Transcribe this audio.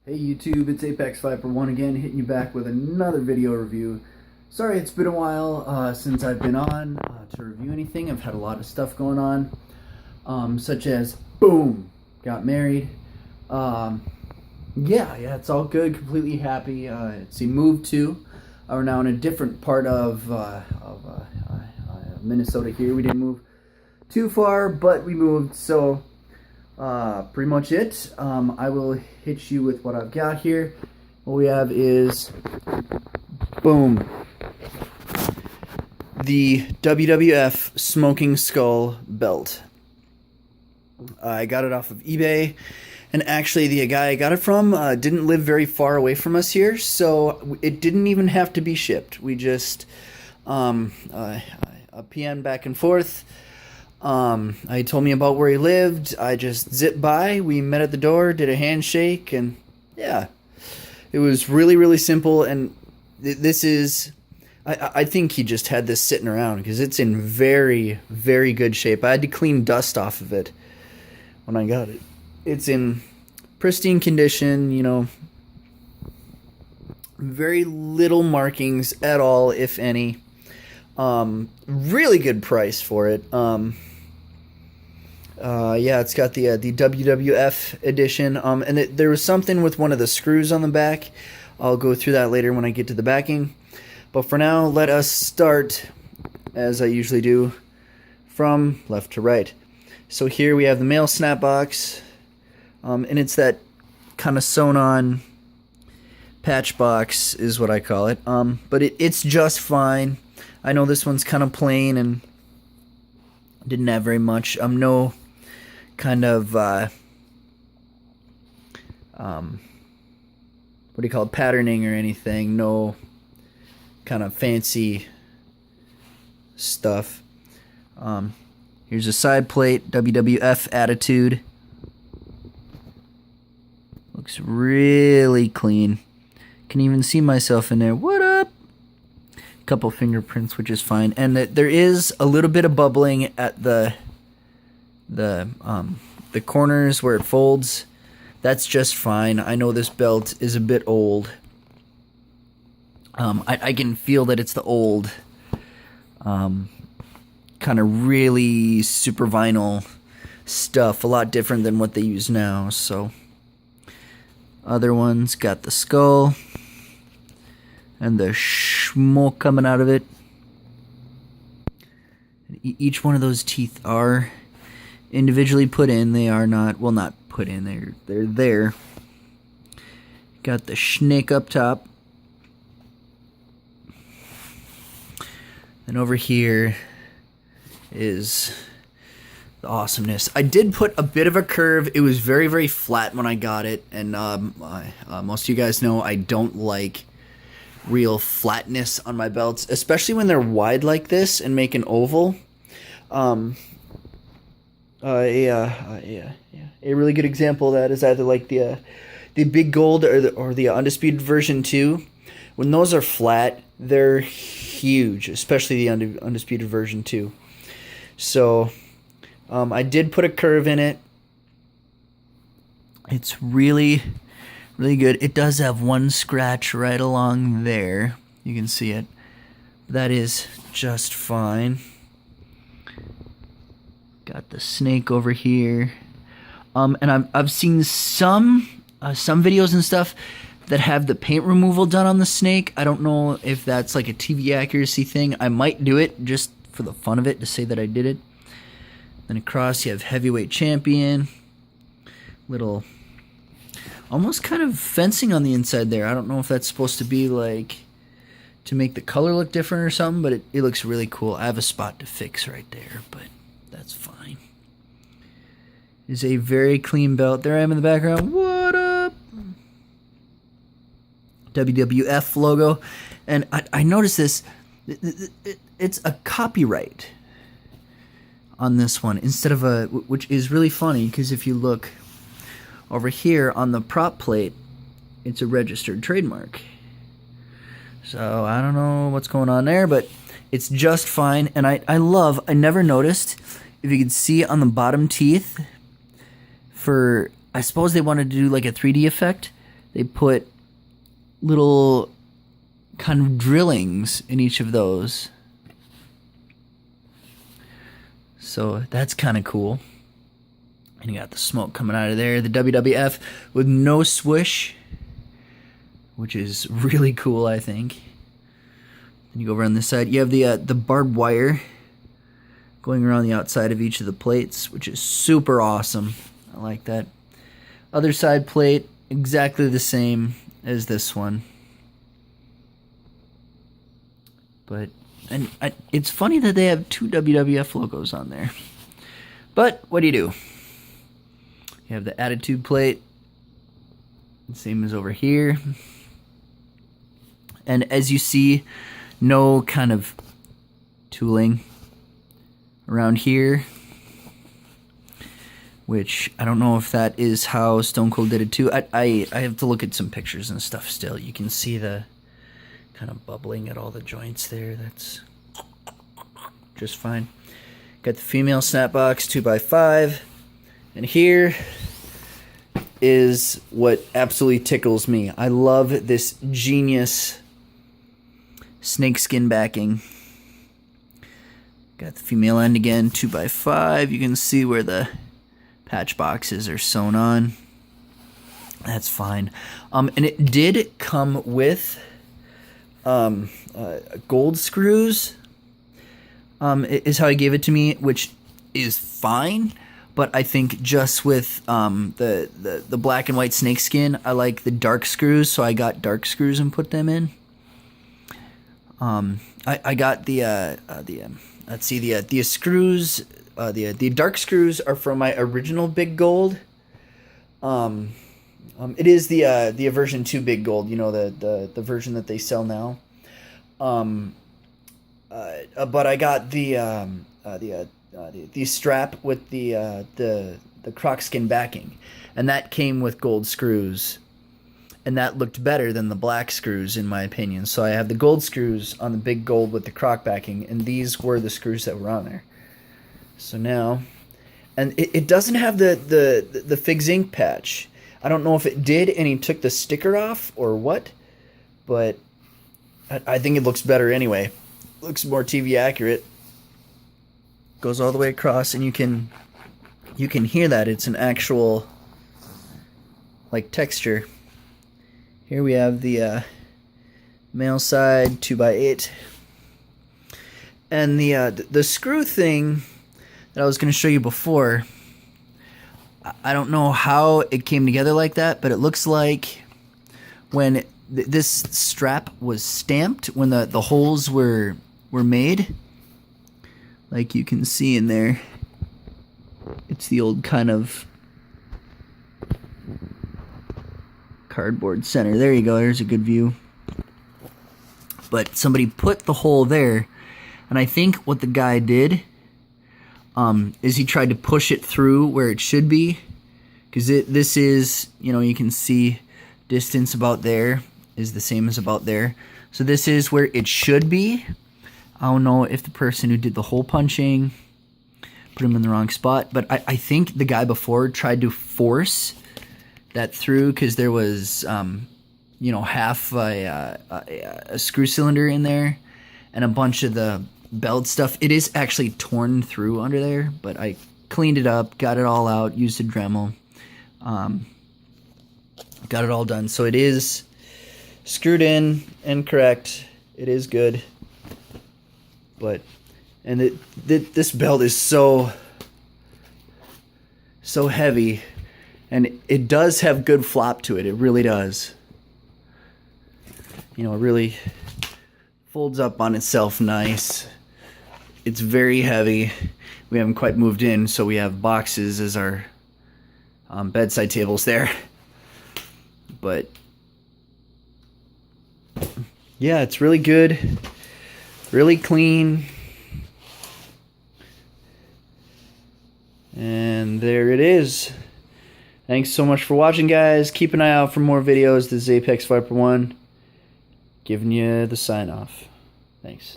Hey YouTube, it's Apex Viper 1 again, hitting you back with another video review. Sorry it's been a while since I've been on to review anything. I've had a lot of stuff going on, such as, boom, got married. Yeah, it's all good, completely happy. See, moved to. We're now in a different part of Minnesota here. We didn't move too far, but we moved, so pretty much it. I will hit you with what I've got here. What we have is, boom, the WWF Smoking Skull belt. I got it off of eBay, and actually the guy I got it from didn't live very far away from us here, so it didn't even have to be shipped. We just a PN back and forth. He told me about where he lived. I just zipped by. We met at the door, did a handshake, and yeah, it was really, really simple. And this is, I think he just had this sitting around because it's in very, very good shape. I had to clean dust off of it when I got it. It's in pristine condition, you know, very little markings at all, if any. Really good price for it. Yeah, it's got the WWF edition. And there was something with one of the screws on the back. I'll go through that later when I get to the backing. But for now, let us start, as I usually do, from left to right. So here we have the male snap box. And it's that kind of sewn-on patch box is what I call it. But it's just fine. I know this one's kind of plain and didn't have very much. No kind of what do you call it, patterning or anything. No kind of fancy stuff. Here's a side plate, WWF Attitude. Looks really clean. Can even see myself in there. What up? Couple fingerprints, which is fine, and there is a little bit of bubbling at the corners where it folds. That's just fine. I know this belt is a bit old. I can feel that it's the old kind of really super vinyl stuff, a lot different than what they use now. So other ones got the skull and the smoke coming out of it. Each one of those teeth are individually put in. They are not, well, not put in. They're there. Got the snake up top. And over here is the awesomeness. I did put a bit of a curve. It was very, very flat when I got it. And most of you guys know I don't like real flatness on my belts, especially when they're wide like this and make an oval. A really good example of that is either like the Big Gold or the Undisputed version 2. When those are flat, they're huge, especially the Undisputed version 2. So I did put a curve in it. It's really, really good. It does have one scratch right along there. You can see it. That is just fine. Got the snake over here. And I've seen some videos and stuff that have the paint removal done on the snake. I don't know if that's like a TV accuracy thing. I might do it just for the fun of it to say that I did it. Then across you have heavyweight champion. Little almost kind of fencing on the inside there. I don't know if that's supposed to be like to make the color look different or something, but it looks really cool. I have a spot to fix right there, but that's fine. It's a very clean belt. There I am in the background. What up? WWF logo. And I noticed this. It's a copyright on this one instead of a, which is really funny because if you look over here on the prop plate, it's a registered trademark. So I don't know what's going on there, but it's just fine. And I never noticed, if you can see on the bottom teeth, I suppose they wanted to do like a 3D effect. they put little kind of drillings in each of those. So that's kind of cool. And you got the smoke coming out of there. The WWF with no swoosh, which is really cool, I think. Then you go over on this side. You have the barbed wire going around the outside of each of the plates, which is super awesome. I like that. Other side plate, exactly the same as this one. But it's funny that they have two WWF logos on there. But what do? You have the attitude plate, same as over here. And as you see, no kind of tooling around here, which I don't know if that is how Stone Cold did it too. I have to look at some pictures and stuff still. You can see the kind of bubbling at all the joints there. That's just fine. Got the female snap box 2x5, and here is what absolutely tickles me. I love this genius snakeskin backing. Got the female end again, 2x5. You can see where the patch boxes are sewn on. That's fine. And it did come with gold screws. Is how he gave it to me, which is fine. But I think just with the black and white snakeskin, I like the dark screws, so I got dark screws and put them in. I got the let's see, the screws, the dark screws are from my original Big Gold. It is the version 2 Big Gold, you know, the version that they sell now. But I got the strap with the croc skin backing, and that came with gold screws, and that looked better than the black screws in my opinion. So I have the gold screws on the Big Gold with the croc backing, and these were the screws that were on there. So now, and it doesn't have the Figs Ink patch. I don't know if it did and he took the sticker off or what, but I think it looks better anyway. Looks more TV accurate. Goes all the way across, and you can hear that it's an actual like texture. Here we have the male side 2x8, and the screw thing that I was going to show you before. I don't know how it came together like that, but it looks like when this strap was stamped, when the holes were made, like you can see in there, it's the old kind of cardboard center. There you go, there's a good view. But somebody put the hole there, and I think what the guy did is he tried to push it through where it should be, because this is, you know, you can see distance about there is the same as about there. So this is where it should be. I don't know if the person who did the hole punching put him in the wrong spot, but I think the guy before tried to force that through, because there was, you know, half a screw cylinder in there and a bunch of the belt stuff. It is actually torn through under there, but I cleaned it up, got it all out, used a Dremel, got it all done. So it is screwed in and correct. It is good. But, and this belt is so heavy, and it does have good flop to it. It really does. You know, it really folds up on itself nice. It's very heavy. We haven't quite moved in, so we have boxes as our bedside tables there. But yeah, it's really good. Really clean. And there it is. Thanks so much for watching, guys. Keep an eye out for more videos. This is Apex Viper 1 giving you the sign off. Thanks.